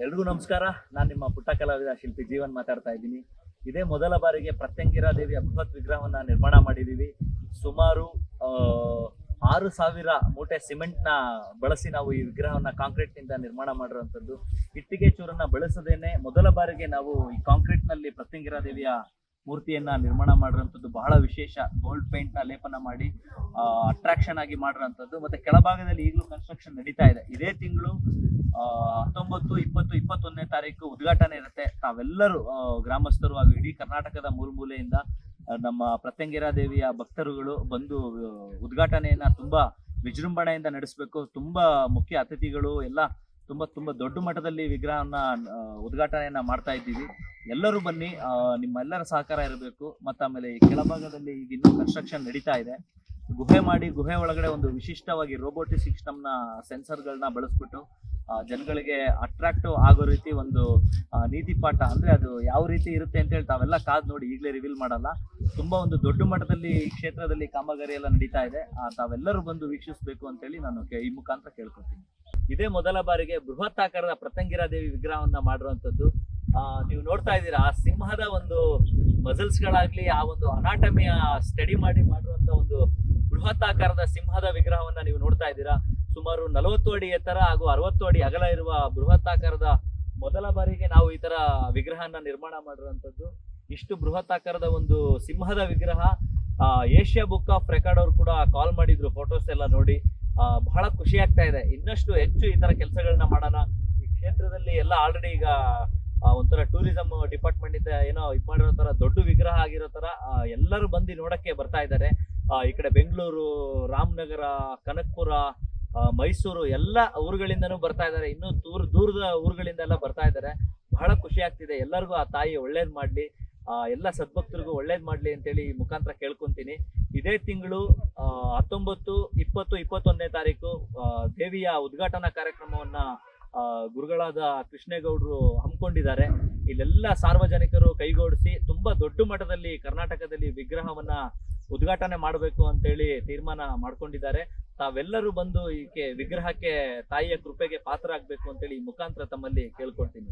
ಎಲ್ರಿಗೂ ನಮಸ್ಕಾರ. ನಾನು ನಿಮ್ಮ ಪುಟ್ಟ ಕಲಾವಿದ ಶಿಲ್ಪಿ ಜೀವನ್ ಮಾತಾಡ್ತಾ ಇದ್ದೀನಿ. ಇದೇ ಮೊದಲ ಬಾರಿಗೆ ಪ್ರತ್ಯಂಗಿರಾ ದೇವಿಯ ಬೃಹತ್ ವಿಗ್ರಹವನ್ನ ನಿರ್ಮಾಣ ಮಾಡಿದೀವಿ. ಸುಮಾರು 6,000 ಮೂಟೆ ಸಿಮೆಂಟ್ ನ ಬಳಸಿ ನಾವು ಈ ವಿಗ್ರಹವನ್ನ ಕಾಂಕ್ರೀಟ್ ನಿಂದ ನಿರ್ಮಾಣ ಮಾಡಿರುವಂತದ್ದು. ಇಟ್ಟಿಗೆ ಚೂರನ್ನ ಬಳಸದೇನೆ ಮೊದಲ ಬಾರಿಗೆ ನಾವು ಈ ಕಾಂಕ್ರೀಟ್ ನಲ್ಲಿ ಪ್ರತ್ಯಂಗಿರಾ ದೇವಿಯ ಮೂರ್ತಿಯನ್ನ ನಿರ್ಮಾಣ ಮಾಡಿರುವಂತದ್ದು ಬಹಳ ವಿಶೇಷ. ಗೋಲ್ಡ್ ಪೇಂಟ್ ನ ಲೇಪನ ಮಾಡಿ ಅಟ್ರಾಕ್ಷನ್ ಆಗಿ ಮಾಡಿರುವಂತದ್ದು. ಮತ್ತೆ ಕೆಳಭಾಗದಲ್ಲಿ ಈಗಲೂ ಕನ್ಸ್ಟ್ರಕ್ಷನ್ ನಡೀತಾ ಇದೆ. ಇದೇ ತಿಂಗಳು 19, 20, 21ನೇ ತಾರೀಕು ಉದ್ಘಾಟನೆ ಇರುತ್ತೆ. ತಾವೆಲ್ಲರೂ ಗ್ರಾಮಸ್ಥರು ಹಾಗೂ ಇಡೀ ಕರ್ನಾಟಕದ ಮೂಲೆಯಿಂದ ನಮ್ಮ ಪ್ರತ್ಯಂಗಿರಾ ದೇವಿಯ ಭಕ್ತರುಗಳು ಬಂದು ಉದ್ಘಾಟನೆಯನ್ನ ತುಂಬಾ ವಿಜೃಂಭಣೆಯಿಂದ ನಡೆಸಬೇಕು. ತುಂಬಾ ಮುಖ್ಯ ಅತಿಥಿಗಳು ಎಲ್ಲ ತುಂಬಾ ದೊಡ್ಡ ಮಟ್ಟದಲ್ಲಿ ವಿಗ್ರಹವನ್ನ ಉದ್ಘಾಟನೆಯನ್ನ ಮಾಡ್ತಾ ಇದ್ದೀವಿ. ಎಲ್ಲರೂ ಬನ್ನಿ, ನಿಮ್ಮೆಲ್ಲರ ಸಹಕಾರ ಇರಬೇಕು. ಮತ್ತೆ ಆಮೇಲೆ ಈ ಕೆಳಭಾಗದಲ್ಲಿ ಈಗ ಇನ್ನೂ ಕನ್ಸ್ಟ್ರಕ್ಷನ್ ನಡೀತಾ ಇದೆ. ಗುಹೆ ಒಳಗಡೆ ಒಂದು ವಿಶಿಷ್ಟವಾಗಿ ರೋಬೋಟಿಕ್ ಸಿಸ್ಟಮ್ ನ ಸೆನ್ಸರ್ಗಳನ್ನ ಬಳಸ್ಬಿಟ್ಟು ಜನಗಳಿಗೆ ಅಟ್ರಾಕ್ಟಿವ್ ಆಗೋ ರೀತಿ ಒಂದು ನೀತಿ ಪಾಠ, ಅಂದ್ರೆ ಅದು ಯಾವ ರೀತಿ ಇರುತ್ತೆ ಅಂತ ಹೇಳಿ ತಾವೆಲ್ಲ ಕಾದ್ ನೋಡಿ, ಈಗಲೇ ರಿವೀಲ್ ಮಾಡಲ್ಲ. ತುಂಬಾ ಒಂದು ದೊಡ್ಡ ಮಟ್ಟದಲ್ಲಿ ಈ ಕ್ಷೇತ್ರದಲ್ಲಿ ಕಾಮಗಾರಿ ಎಲ್ಲ ನಡೀತಾ ಇದೆ. ತಾವೆಲ್ಲರೂ ಬಂದು ವೀಕ್ಷಿಸಬೇಕು ಅಂತೇಳಿ ನಾನು ಈ ಮುಖಾಂತರ ಕೇಳ್ಕೊತೀನಿ. ಇದೇ ಮೊದಲ ಬಾರಿಗೆ ಬೃಹತ್ ಆಕಾರದ ಪ್ರತ್ಯಂಗಿರಾ ದೇವಿ ವಿಗ್ರಹವನ್ನ ಮಾಡಿರುವಂತದ್ದು. ನೀವು ನೋಡ್ತಾ ಇದ್ದೀರಾ, ಆ ಸಿಂಹದ ಒಂದು ಮಸಲ್ಸ್ ಗಳಾಗ್ಲಿ, ಆ ಒಂದು ಅನಾಟಮಿಯ ಸ್ಟಡಿ ಮಾಡಿರುವಂತ ಒಂದು ಬೃಹತ್ ಆಕಾರದ ಸಿಂಹದ ವಿಗ್ರಹವನ್ನ ನೀವು ನೋಡ್ತಾ ಇದ್ದೀರಾ. ಸುಮಾರು 40 ಅಡಿ ಎತ್ತರ ಹಾಗೂ 60 ಅಡಿ ಅಗಲ ಇರುವ ಬೃಹತ್ ಆಕಾರದ ಮೊದಲ ಬಾರಿಗೆ ನಾವು ಈ ತರ ವಿಗ್ರಹನ ನಿರ್ಮಾಣ ಮಾಡಿರುವಂತದ್ದು. ಇಷ್ಟು ಬೃಹತ್ ಆಕಾರದ ಒಂದು ಸಿಂಹದ ವಿಗ್ರಹ ಏಷ್ಯಾ ಬುಕ್ ಆಫ್ ರೆಕಾರ್ಡ್ ಅವರು ಕೂಡ ಕಾಲ್ ಮಾಡಿದ್ರು. ಫೋಟೋಸ್ ಎಲ್ಲ ನೋಡಿ ಬಹಳ ಖುಷಿ ಆಗ್ತಾ ಇದೆ. ಇನ್ನಷ್ಟು ಹೆಚ್ಚು ಈ ತರ ಕೆಲಸಗಳನ್ನ ಮಾಡೋಣ ಈ ಕ್ಷೇತ್ರದಲ್ಲಿ. ಎಲ್ಲ ಆಲ್ರೆಡಿ ಈಗ ಒಂಥರ ಟೂರಿಸಂ ಡಿಪಾರ್ಟ್ಮೆಂಟ್ ಇಂದ ಏನೋ ಮಾಡಿರೋ ತರ ದೊಡ್ಡ ವಿಗ್ರಹ ಆಗಿರೋ ತರ ಎಲ್ಲರೂ ಬಂದು ನೋಡಕ್ಕೆ ಬರ್ತಾ ಇದ್ದಾರೆ. ಈ ಕಡೆ ಬೆಂಗಳೂರು, ರಾಮನಗರ, ಕನಕಪುರ, ಮೈಸೂರು ಎಲ್ಲ ಊರುಗಳಿಂದನೂ ಬರ್ತಾ ಇದ್ದಾರೆ. ಇನ್ನೂ ದೂರದ ಊರುಗಳಿಂದ ಎಲ್ಲ ಬರ್ತಾ ಇದ್ದಾರೆ. ಬಹಳ ಖುಷಿ ಆಗ್ತಿದೆ. ಎಲ್ಲರಿಗೂ ಆ ತಾಯಿ ಒಳ್ಳೇದ್ ಮಾಡ್ಲಿ, ಎಲ್ಲ ಸದ್ಭಕ್ತರಿಗೂ ಒಳ್ಳೇದ್ ಮಾಡ್ಲಿ ಅಂತೇಳಿ ಈ ಮುಖಾಂತರ ಕೇಳ್ಕೊಂತೀನಿ. ಇದೇ ತಿಂಗಳು 19, 20, 21ನೇ ತಾರೀಕು ದೇವಿಯ ಉದ್ಘಾಟನಾ ಕಾರ್ಯಕ್ರಮವನ್ನ ಗುರುಗಳಾದ ಕೃಷ್ಣೇಗೌಡರು ಹಮ್ಮಿಕೊಂಡಿದ್ದಾರೆ. ಇಲ್ಲೆಲ್ಲ ಸಾರ್ವಜನಿಕರು ಕೈಗೂಡಿಸಿ ತುಂಬಾ ದೊಡ್ಡ ಮಟ್ಟದಲ್ಲಿ ಕರ್ನಾಟಕದಲ್ಲಿ ವಿಗ್ರಹವನ್ನ ಉದ್ಘಾಟನೆ ಮಾಡಬೇಕು ಅಂತೇಳಿ ತೀರ್ಮಾನ ಮಾಡ್ಕೊಂಡಿದ್ದಾರೆ. ತಾವೆಲ್ಲರೂ ಬಂದು ಈಕೆ ವಿಗ್ರಹಕ್ಕೆ ತಾಯಿಯ ಕೃಪೆಗೆ ಪಾತ್ರ ಆಗ್ಬೇಕು ಅಂತೇಳಿ ಈ ಮುಖಾಂತರ ತಮ್ಮಲ್ಲಿ ಕೇಳ್ಕೊಳ್ತೀನಿ.